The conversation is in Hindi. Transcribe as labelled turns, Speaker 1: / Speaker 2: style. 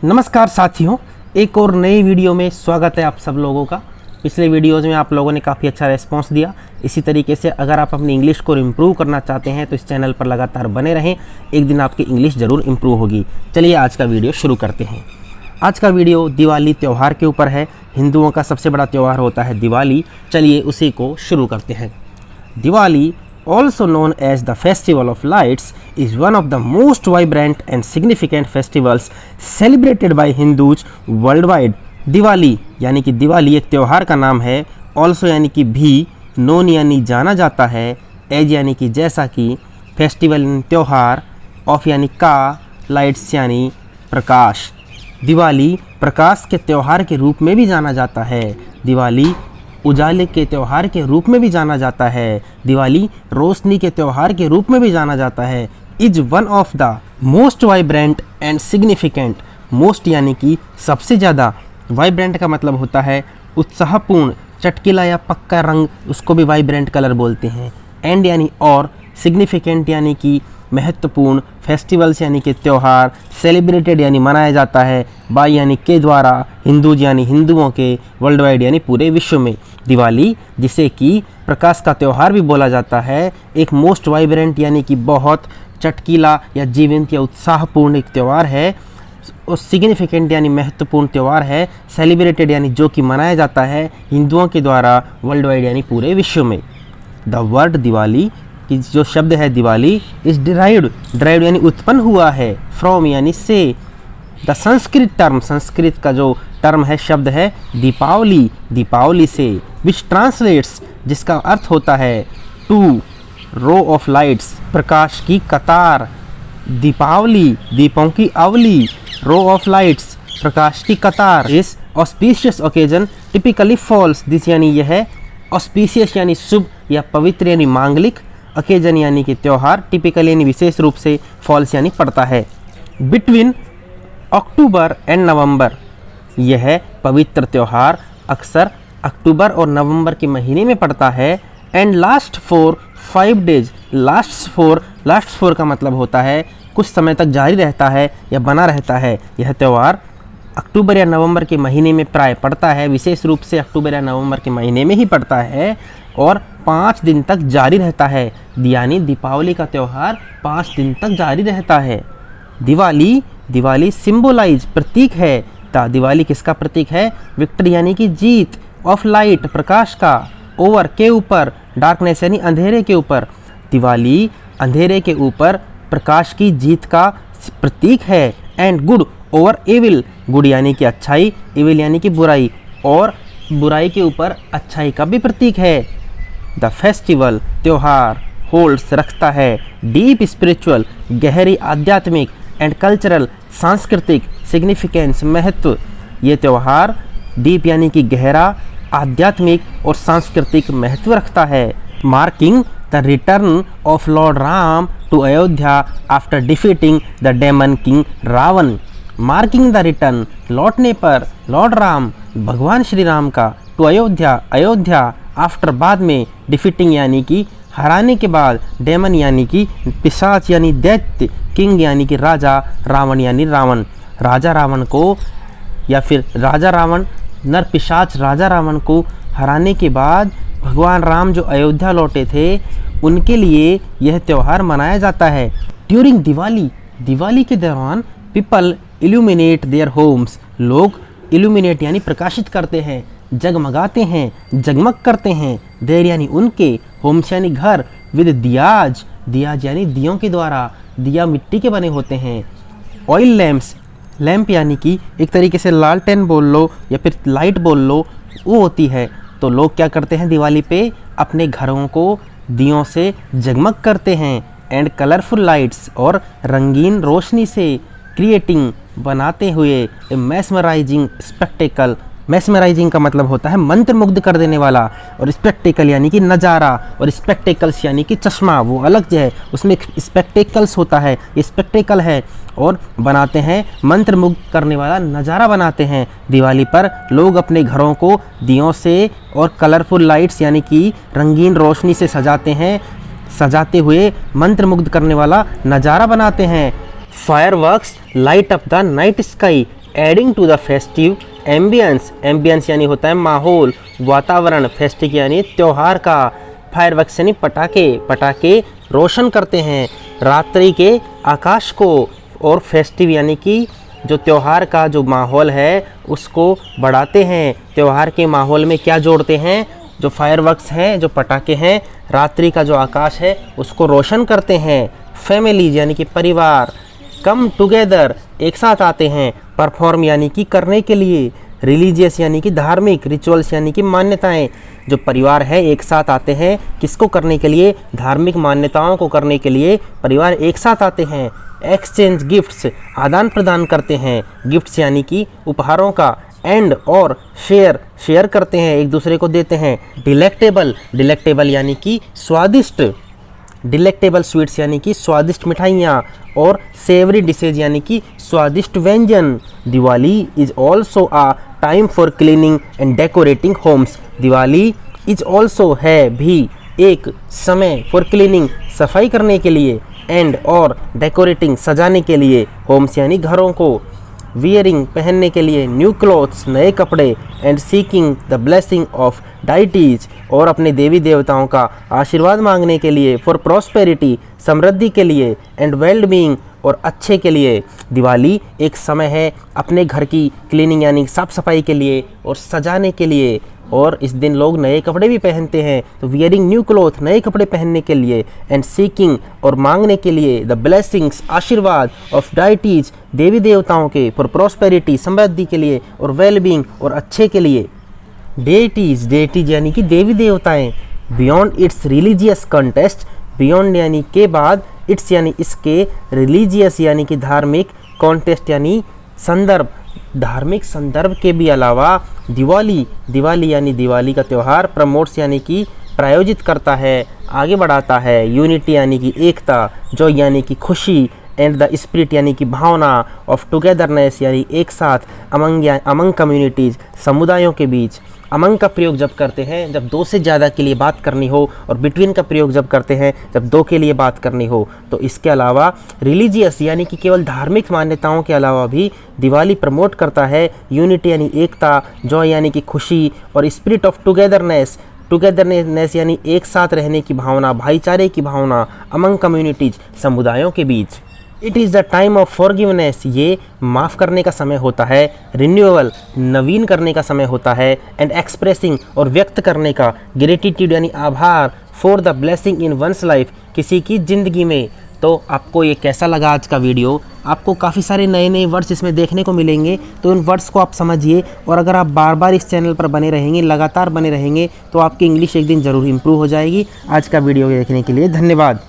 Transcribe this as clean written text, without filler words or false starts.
Speaker 1: नमस्कार साथियों, एक और नई वीडियो में स्वागत है आप सब लोगों का। पिछले वीडियोज़ में आप लोगों ने काफ़ी अच्छा रिस्पांस दिया। इसी तरीके से अगर आप अपनी इंग्लिश को इम्प्रूव करना चाहते हैं तो इस चैनल पर लगातार बने रहें, एक दिन आपकी इंग्लिश ज़रूर इम्प्रूव होगी। चलिए आज का वीडियो शुरू करते हैं। आज का वीडियो दिवाली त्यौहार के ऊपर है। हिंदुओं का सबसे बड़ा त्यौहार होता है दिवाली। चलिए उसी को शुरू करते हैं। Diwali, also known as the Festival of Lights, is one of the most vibrant and significant festivals celebrated by Hindus worldwide. Diwali यानी कि दिवाली एक त्यौहार का नाम है। also यानी कि भी, known यानी जाना जाता है, as यानी कि जैसा कि, फेस्टिवल त्यौहार, ऑफ यानी का, लाइट्स यानी प्रकाश। दिवाली प्रकाश के त्यौहार के रूप में भी जाना जाता है। दिवाली उजाले के त्यौहार के रूप में भी जाना जाता है। दिवाली रोशनी के त्यौहार के रूप में भी जाना जाता है। Is one of the most vibrant and significant. Most यानी कि सबसे ज़्यादा, वाइब्रेंट का मतलब होता है उत्साहपूर्ण, चटकीला या पक्का रंग, उसको भी वाइब्रेंट कलर बोलते हैं। एंड यानी और, सिग्निफिकेंट यानी कि महत्वपूर्ण, फेस्टिवल्स यानी कि त्यौहार, सेलिब्रेटेड यानी मनाया जाता है, बाय यानी के द्वारा, हिंदूज यानी हिंदुओं के, वर्ल्ड वाइड यानी पूरे विश्व में। दिवाली जिसे कि प्रकाश का त्यौहार भी बोला जाता है, एक मोस्ट वाइब्रेंट यानी कि बहुत चटकीला या जीवंत या उत्साहपूर्ण एक त्यौहार है, और सिग्निफिकेंट यानी महत्वपूर्ण त्यौहार है, सेलिब्रेटेड यानी जो कि मनाया जाता है हिंदुओं के द्वारा, वर्ल्ड वाइड यानी पूरे विश्व में। द वर्ड दिवाली कि जो शब्द है दिवाली इज डिराइव्ड यानी उत्पन्न हुआ है, फ्रॉम यानी से, द संस्कृत टर्म, संस्कृत का जो टर्म है, शब्द है दीपावली, दीपावली से, विच ट्रांसलेट्स जिसका अर्थ होता है टू रो ऑफ लाइट्स, प्रकाश की कतार। दीपावली दीपों की अवली, रो ऑफ लाइट्स प्रकाश की कतार। इस auspicious occasion typically falls, this यानी यह है, ऑस्पिशियस यानी शुभ या पवित्र यानी मांगलिक, ओकेजन यानी कि त्यौहार, टिपिकल यानी विशेष रूप से, फॉल्स यानी पड़ता है। बिटवीन अक्टूबर एंड नवंबर, यह पवित्र त्यौहार अक्सर अक्टूबर और नवंबर के महीने में पड़ता है। And last for 5 days, last four का मतलब होता है कुछ समय तक जारी रहता है या बना रहता है। यह त्यौहार अक्टूबर या नवंबर के महीने में प्राय पड़ता है, विशेष रूप से अक्टूबर या नवंबर के महीने में ही पड़ता है, और 5 दिन तक जारी रहता है। यानी दीपावली का त्यौहार 5 दिन तक जारी रहता है। दिवाली सिंबलाइज प्रतीक है। दिवाली किसका प्रतीक है? विक्ट्री यानी कि जीत, ऑफ लाइट प्रकाश का, ओवर के ऊपर, डार्कनेस यानी अंधेरे के ऊपर। दिवाली अंधेरे के ऊपर प्रकाश की जीत का प्रतीक है। And good over evil, good यानी कि अच्छाई, एविल यानी कि बुराई, और बुराई के ऊपर अच्छाई का भी प्रतीक है। द फेस्टिवल त्यौहार होल्ड्स रखता है डीप स्पिरिचुअल, गहरी आध्यात्मिक, एंड कल्चरल सांस्कृतिक सिग्निफिकेंस, महत्व। ये त्यौहार डीप यानी कि गहरा, आध्यात्मिक और सांस्कृतिक महत्व रखता है। Marking the return of lord Ram to Ayodhya after defeating the demon king Ravana. Marking the return, लौटने पर लॉर्ड राम, भगवान श्री राम का, टू अयोध्या आफ्टर बाद में, डिफीटिंग यानी कि हराने के बाद, डेमन यानी कि पिशाच यानी दैत्य, किंग यानी कि राजा, रावण यानी रावण। राजा रावण को या फिर राजा रावण, नर पिशाच राजा रावण को हराने के बाद भगवान राम जो अयोध्या लौटे थे, उनके लिए यह त्यौहार मनाया जाता है। ड्यूरिंग दिवाली के दौरान पीपल इल्यूमिनेट देयर होम्स, लोग इल्यूमिनेट यानी प्रकाशित करते हैं, जगमगाते हैं, जगमग करते हैं, देयर यानी उनके, होम्स यानी घर, विद दियाज यानी दियों के द्वारा, दिया मिट्टी के बने होते हैं। ऑयल लैम्प्स, लैम्प यानी कि एक तरीके से लालटेन बोल लो या फिर लाइट बोल लो, वो होती है। तो लोग क्या करते हैं दिवाली पे, अपने घरों को दियों से जगमग करते हैं। एंड कलरफुल लाइट्स, और रंगीन रोशनी से, क्रिएटिंग बनाते हुए, ए मैस्मराइजिंग स्पेक्टेकल, मैस्मराइजिंग का मतलब होता है मंत्रमुग्ध कर देने वाला, और स्पेक्टेकल यानी कि नज़ारा, और स्पेक्टेकल्स यानी कि चश्मा, वो अलग जो है उसमें स्पेक्टेकल्स होता है, ये स्पेक्टेकल है, और बनाते हैं मंत्रमुग्ध करने वाला नज़ारा बनाते हैं। दिवाली पर लोग अपने घरों को दियों से और कलरफुल लाइट्स यानी कि रंगीन रोशनी से सजाते हैं, सजाते हुए मंत्रमुग्ध करने वाला नज़ारा बनाते हैं। Fireworks light up the night sky adding to the festive ambience, ambience यानी होता है माहौल, वातावरण, फेस्टिव यानी त्यौहार का, फायरवर्क्स यानी पटाखे, पटाखे रोशन करते हैं रात्रि के आकाश को, और फेस्टिव यानी कि जो त्यौहार का जो माहौल है उसको बढ़ाते हैं। त्यौहार के माहौल में क्या जोड़ते हैं, जो फायरवर्क्स हैं, जो पटाखे हैं, रात्रि का जो आकाश है उसको रोशन करते हैं। फैमिलीज यानी कि परिवार, कम टुगेदर एक साथ आते हैं, परफॉर्म यानी कि करने के लिए, रिलीजियस यानी कि धार्मिक, रिचुअल्स यानी कि मान्यताएं, जो परिवार है एक साथ आते हैं किसको करने के लिए, धार्मिक मान्यताओं को करने के लिए परिवार एक साथ आते हैं। एक्सचेंज गिफ्ट्स, आदान प्रदान करते हैं, गिफ्ट्स यानी कि उपहारों का, एंड और शेयर, शेयर करते हैं, एक दूसरे को देते हैं। डिलेक्टेबल, डिलेक्टेबल यानी कि स्वादिष्ट, डिलेक्टेबल स्वीट्स यानी कि स्वादिष्ट मिठाइयाँ, और सेवरी डिशेज यानी कि स्वादिष्ट व्यंजन। Diwali is also a time for cleaning and decorating homes, Diwali is also है भी एक समय फॉर क्लीनिंग सफाई करने के लिए, एंड और डेकोरेटिंग सजाने के लिए, होम्स यानी घरों को, वियरिंग पहनने के लिए, न्यू क्लॉथ्स नए कपड़े, and seeking the blessing of deities और अपने देवी देवताओं का आशीर्वाद मांगने के लिए, फॉर प्रॉस्पेरिटी समृद्धि के लिए, एंड वेल बीइंग और अच्छे के लिए। दिवाली एक समय है अपने घर की क्लीनिंग यानी साफ सफाई के लिए और सजाने के लिए, और इस दिन लोग नए कपड़े भी पहनते हैं, तो वियरिंग न्यू क्लॉथ नए कपड़े पहनने के लिए, एंड सीकिंग और मांगने के लिए, द ब्लेसिंग्स आशीर्वाद, ऑफ डाइटीज देवी देवताओं के, फॉर प्रॉस्पेरिटी समृद्धि के लिए, और वेल बीइंग और अच्छे के लिए। डेटीज, डेटीज यानी कि देवी देवताएं। Beyond its religious context, beyond यानी के बाद, इट्स यानी इसके, रिलीजियस यानी कि धार्मिक, कॉन्टेस्ट यानी संदर्भ, धार्मिक संदर्भ के भी अलावा, दिवाली, दिवाली यानी दिवाली का त्यौहार, प्रमोट्स यानी कि प्रायोजित करता है, आगे बढ़ाता है, यूनिटी यानी कि एकता, जॉय यानी कि खुशी, एंड द स्पिरिट यानी कि भावना, ऑफ टुगेदरनेस यानी एक साथ, अमंग कम्युनिटीज़ समुदायों के बीच। अमंग का प्रयोग जब करते हैं जब दो से ज़्यादा के लिए बात करनी हो, और बिटवीन का प्रयोग जब करते हैं जब दो के लिए बात करनी हो। तो इसके अलावा रिलीजियस यानी कि केवल धार्मिक मान्यताओं के अलावा भी दिवाली प्रमोट करता है यूनिटी यानी एकता, जॉय यानी कि खुशी, और स्पिरिट ऑफ टुगेदरनेस, टुगेदरनेस यानी एक साथ रहने की भावना, भाईचारे की भावना, अमंग कम्युनिटीज समुदायों के बीच। It is the time of forgiveness, ये माफ़ करने का समय होता है, रिन्यूअल नवीन करने का समय होता है, एंड एक्सप्रेसिंग और व्यक्त करने का, ग्रेटिट्यूड यानी आभार, for the blessing in one's life किसी की ज़िंदगी में। तो आपको ये कैसा लगा आज का वीडियो? आपको काफ़ी सारे नए नए वर्ड्स इसमें देखने को मिलेंगे, तो उन वर्ड्स को आप समझिए, और अगर आप बार बार इस चैनल पर बने रहेंगे, लगातार बने रहेंगे, तो आपकी इंग्लिश एक दिन ज़रूर इम्प्रूव हो जाएगी। आज का वीडियो देखने के लिए धन्यवाद।